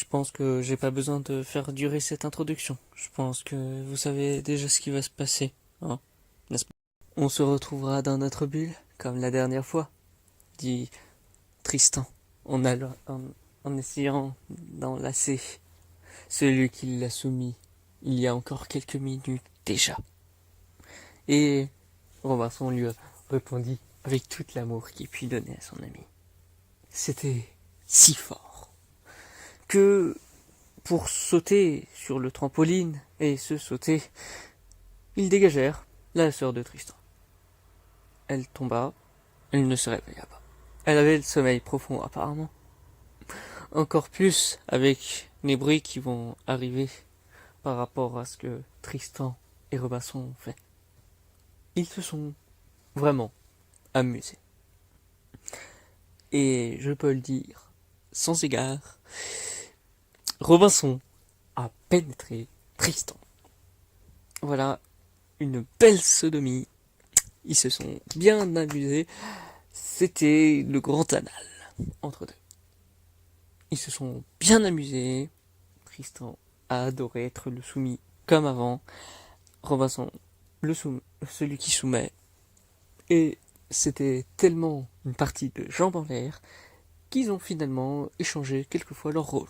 Je pense que j'ai pas besoin de faire durer cette introduction. Je pense que vous savez déjà ce qui va se passer, hein, n'est-ce pas? On se retrouvera dans notre bulle, comme la dernière fois, dit Tristan, en essayant d'enlacer celui qui l'a soumis il y a encore quelques minutes déjà. Et Robinson lui répondit avec tout l'amour qu'il put donner à son ami. C'était si fort que pour sauter sur le trampoline et se sauter, ils dégagèrent la sœur de Tristan. Elle tomba, elle ne se réveilla pas. Elle avait le sommeil profond apparemment. Encore plus avec les bruits qui vont arriver par rapport à ce que Tristan et Robinson ont fait. Ils se sont vraiment amusés. Et je peux le dire, sans égard, Robinson a pénétré Tristan. Voilà une belle sodomie. Ils se sont bien amusés. C'était le grand anal entre deux. Ils se sont bien amusés. Tristan a adoré être le soumis comme avant. Robinson, celui qui soumet. Et c'était tellement une partie de jambes en l'air qu'ils ont finalement échangé quelquefois leur rôle.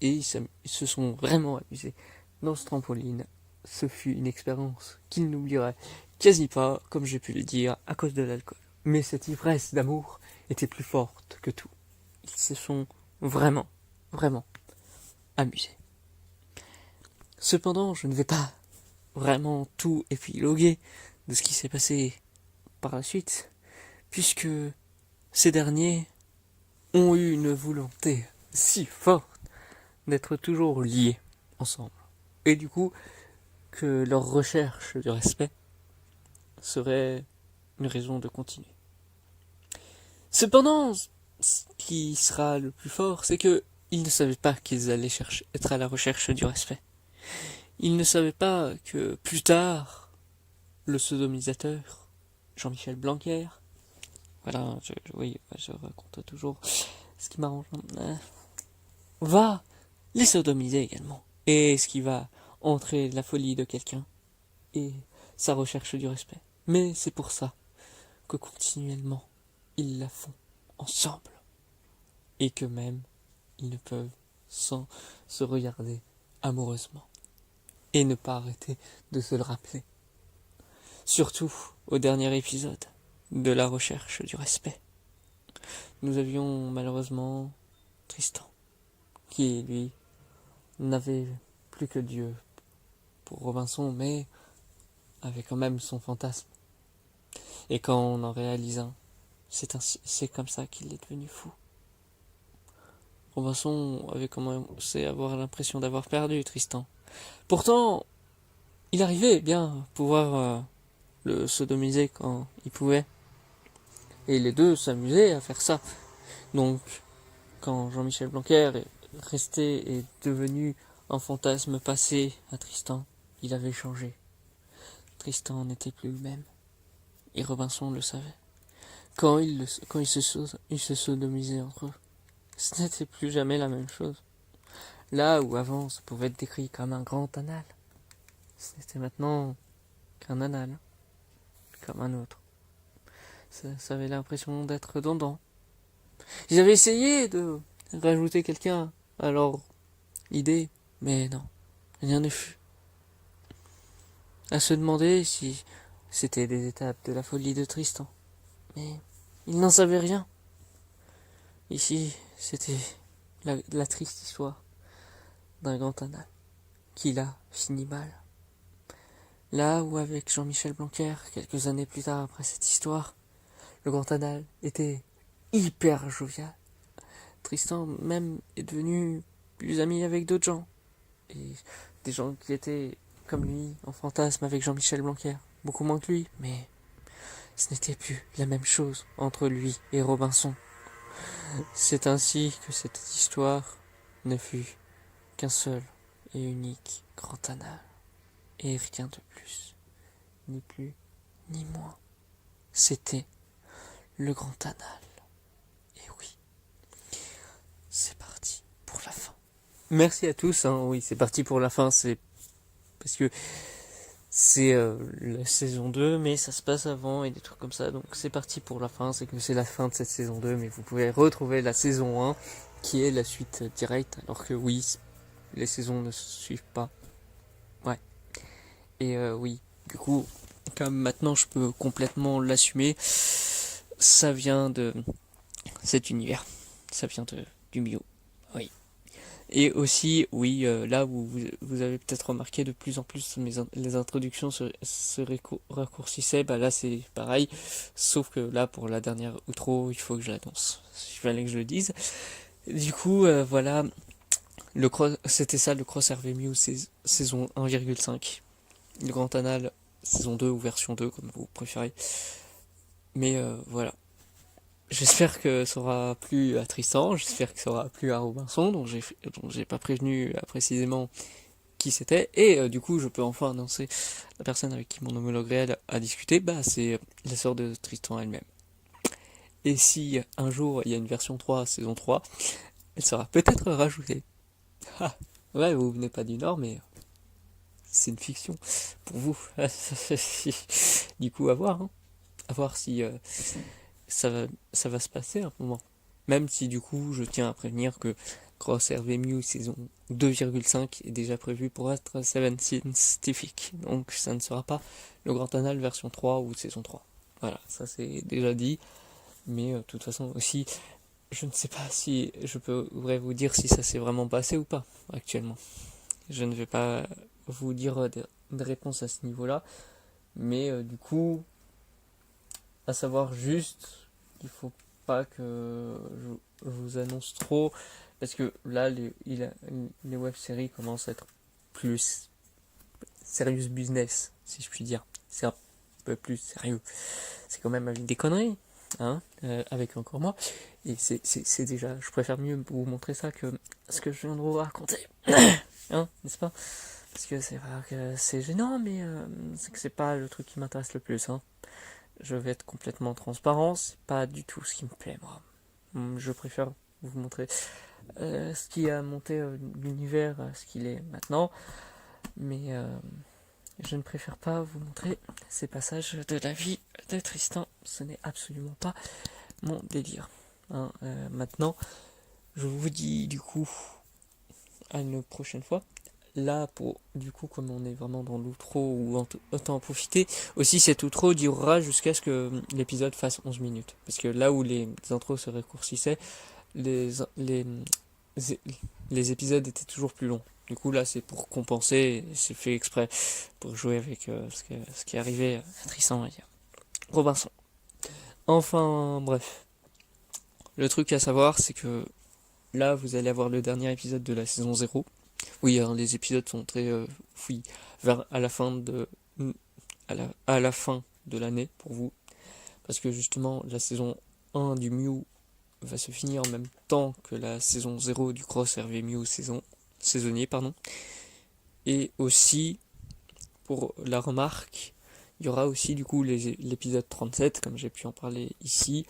Et ils se sont vraiment amusés dans ce trampoline. Ce fut une expérience qu'ils n'oublieraient quasi pas, comme j'ai pu le dire, à cause de l'alcool. Mais cette ivresse d'amour était plus forte que tout. Ils se sont vraiment, vraiment amusés. Cependant, je ne vais pas vraiment tout épiloguer de ce qui s'est passé par la suite, puisque ces derniers ont eu une volonté si forte d'être toujours liés ensemble. Et du coup, que leur recherche du respect serait une raison de continuer. Cependant, ce qui sera le plus fort, c'est que ils ne savaient pas qu'ils allaient être à la recherche du respect. Ils ne savaient pas que plus tard, le sodomisateur, Jean-Michel Blanquer, voilà, oui, je raconte toujours ce qui m'arrange, va les sodomiser également. Et ce qui va entrer la folie de quelqu'un et sa recherche du respect. Mais c'est pour ça que continuellement, ils la font ensemble. Et que même, ils ne peuvent sans se regarder amoureusement. Et ne pas arrêter de se le rappeler. Surtout au dernier épisode de la recherche du respect. Nous avions malheureusement Tristan, qui lui n'avait plus que Dieu pour Robinson, mais avait quand même son fantasme. Et quand on en réalise un, c'est comme ça qu'il est devenu fou. Robinson avait commencé à avoir l'impression d'avoir perdu Tristan. Pourtant, il arrivait bien à pouvoir le sodomiser quand il pouvait. Et les deux s'amusaient à faire ça. Donc, quand Jean-Michel Blanquer est resté et devenu un fantasme passé à Tristan, il avait changé. Tristan n'était plus le même. Et Robinson le savait. Quand ils se sodomisaient entre eux, ce n'était plus jamais la même chose. Là où avant ça pouvait être décrit comme un grand anal, c'était maintenant qu'un anal, comme un autre. Ça avait l'impression d'être redondant. Ils avaient essayé de rajouter quelqu'un à leur idée, mais non, rien ne fut. À se demander si c'était des étapes de la folie de Tristan. Mais ils n'en savaient rien. Ici, c'était la triste histoire d'un grand anal qui l'a fini mal. Là où avec Jean-Michel Blanquer, quelques années plus tard après cette histoire, le grand anal était hyper jovial. Tristan même est devenu plus ami avec d'autres gens. Et des gens qui étaient comme lui en fantasme avec Jean-Michel Blanquer. Beaucoup moins que lui, mais ce n'était plus la même chose entre lui et Robinson. C'est ainsi que cette histoire ne fut qu'un seul et unique grand anal. Et rien de plus, ni plus, ni moins. C'était le grand anal. Et oui, c'est parti. pour la fin. Merci à tous, hein. Oui, c'est parti pour la fin, c'est parce que c'est la saison 2, mais ça se passe avant et des trucs comme ça, donc c'est parti pour la fin, c'est que c'est la fin de cette saison 2, mais vous pouvez retrouver la saison 1, qui est la suite directe, alors que oui, les saisons ne se suivent pas. Ouais. Et oui, du coup, comme maintenant je peux complètement l'assumer, ça vient de cet univers, ça vient du Mew. Oui. Et aussi, oui, là où vous avez peut-être remarqué de plus en plus les introductions se raccourcissaient, bah là c'est pareil, sauf que là pour la dernière outro, il faut que je l'annonce. Il fallait que je le dise. Du coup, voilà, c'était ça le Cross Hervé Mew saison 1,5. Le Grand Anal saison 2 ou version 2, comme vous préférez. Mais voilà. J'espère que ça aura plu à Tristan, j'espère que ça aura plu à Robinson, dont j'ai pas prévenu précisément qui c'était, et du coup je peux enfin annoncer la personne avec qui mon homologue réel a discuté, bah c'est la sœur de Tristan elle-même. Et si un jour il y a une version 3, saison 3, elle sera peut-être rajoutée. Ah, ouais, vous venez pas du Nord, mais c'est une fiction pour vous. Du coup, à voir, hein. À voir si ça va se passer à un moment. Même si du coup, je tiens à prévenir que Cross Hervé Mew saison 2,5 est déjà prévu pour être Seven Scientific. Donc ça ne sera pas le Grand Anal version 3 ou saison 3. Voilà, ça c'est déjà dit. Mais de toute façon aussi, je ne sais pas si je pourrais vous dire si ça s'est vraiment passé ou pas actuellement. Je ne vais pas vous dire des réponses à ce niveau-là. Mais du coup, à savoir juste qu'il faut pas que je vous annonce trop, parce que là les web-séries commencent à être plus serious business, si je puis dire. C'est un peu plus sérieux. C'est quand même avec des conneries, hein, avec encore moi. Et c'est déjà, je préfère mieux vous montrer ça que ce que je viens de vous raconter, hein, n'est-ce pas? Parce que c'est vrai que c'est gênant, mais c'est que c'est pas le truc qui m'intéresse le plus, hein. Je vais être complètement transparent, c'est pas du tout ce qui me plaît, moi. Je préfère vous montrer ce qui a monté l'univers à ce qu'il est maintenant, mais je ne préfère pas vous montrer ces passages de la vie de Tristan. Ce n'est absolument pas mon délire, hein. Maintenant, je vous dis du coup à une prochaine fois. Là, pour du coup, comme on est vraiment dans l'outro, ou autant en profiter, aussi cet outro durera jusqu'à ce que l'épisode fasse 11 minutes. Parce que là où les intros se raccourcissaient, les, les, les épisodes étaient toujours plus longs. Du coup, là, c'est pour compenser, c'est fait exprès, pour jouer avec ce qui est arrivé à Tristan et Robinson. Enfin, bref. Le truc à savoir, c'est que là, vous allez avoir le dernier épisode de la saison 0. Oui, hein, les épisodes sont très oui, à la fin de à la fin de l'année pour vous, parce que justement la saison 1 du Mew va se finir en même temps que la saison 0 du Cross Hervé Mew saisonnier, pardon. Et aussi pour la remarque, il y aura aussi du coup l'épisode 37, comme j'ai pu en parler ici,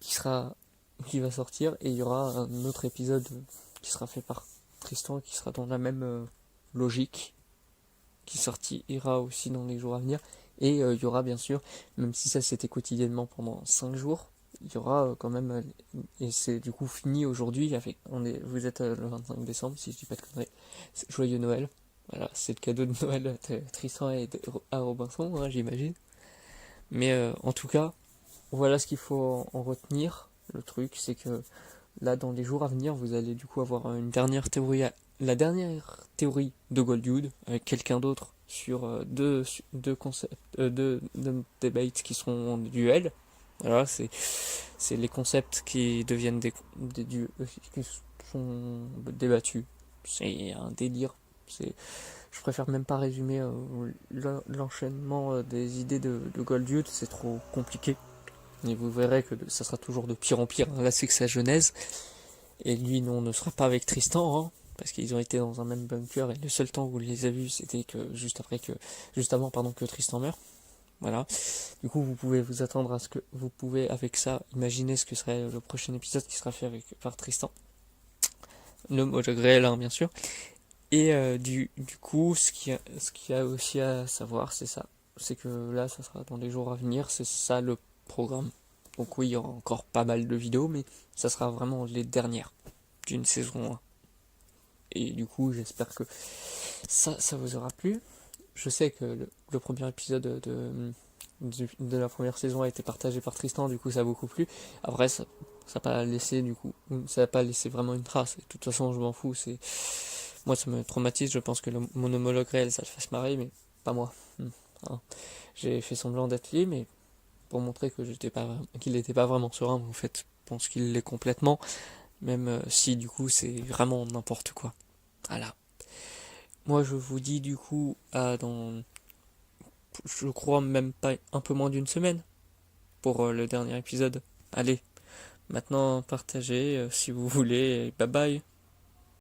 qui va sortir, et il y aura un autre épisode qui sera fait par Tristan, qui sera dans la même logique, qui sortira aussi dans les jours à venir. Et il y aura bien sûr, même si ça c'était quotidiennement pendant 5 jours, il y aura quand même, et c'est du coup fini aujourd'hui, vous êtes le 25 décembre, si je dis pas de conneries, joyeux Noël. Voilà, c'est le cadeau de Noël de Tristan et à Robinson, hein, j'imagine. Mais en tout cas, voilà ce qu'il faut en retenir. Le truc, c'est que là, dans les jours à venir, vous allez du coup avoir la dernière théorie de Goldwood avec quelqu'un d'autre sur deux concepts, deux debates qui seront en duel. Voilà, c'est les concepts qui deviennent qui sont débattus. C'est un délire. Je préfère même pas résumer l'enchaînement des idées de Goldwood, c'est trop compliqué. Et vous verrez que ça sera toujours de pire en pire. Là, c'est que sa genèse. Et lui, non, on ne sera pas avec Tristan, hein, parce qu'ils ont été dans un même bunker. Et le seul temps où on les a vus, c'était juste avant, que Tristan meurt. Voilà. Du coup, vous pouvez vous attendre à ce que vous pouvez, avec ça, imaginer ce que serait le prochain épisode qui sera fait par Tristan. homologue réel, hein, bien sûr. Et du coup, ce qu'il y a aussi à savoir, c'est ça. C'est que là, ça sera dans les jours à venir, c'est ça le programme. Donc oui, il y aura encore pas mal de vidéos, mais ça sera vraiment les dernières d'une saison 1. Et du coup, j'espère que ça vous aura plu. Je sais que le premier épisode de la première saison a été partagé par Tristan, du coup ça a beaucoup plu. Après, ça n'a pas laissé ça n'a pas laissé vraiment une trace. Et de toute façon, je m'en fous. Moi, ça me traumatise. Je pense que mon homologue réel, ça le fasse marrer, mais pas moi. Hein. J'ai fait semblant d'être lié, mais pour montrer que qu'il n'était pas vraiment serein. En fait, je pense qu'il l'est complètement, même si du coup c'est vraiment n'importe quoi. Voilà. Moi, je vous dis du coup dans, je crois même pas un peu moins d'une semaine pour le dernier épisode. Allez, maintenant partagez si vous voulez. Bye bye.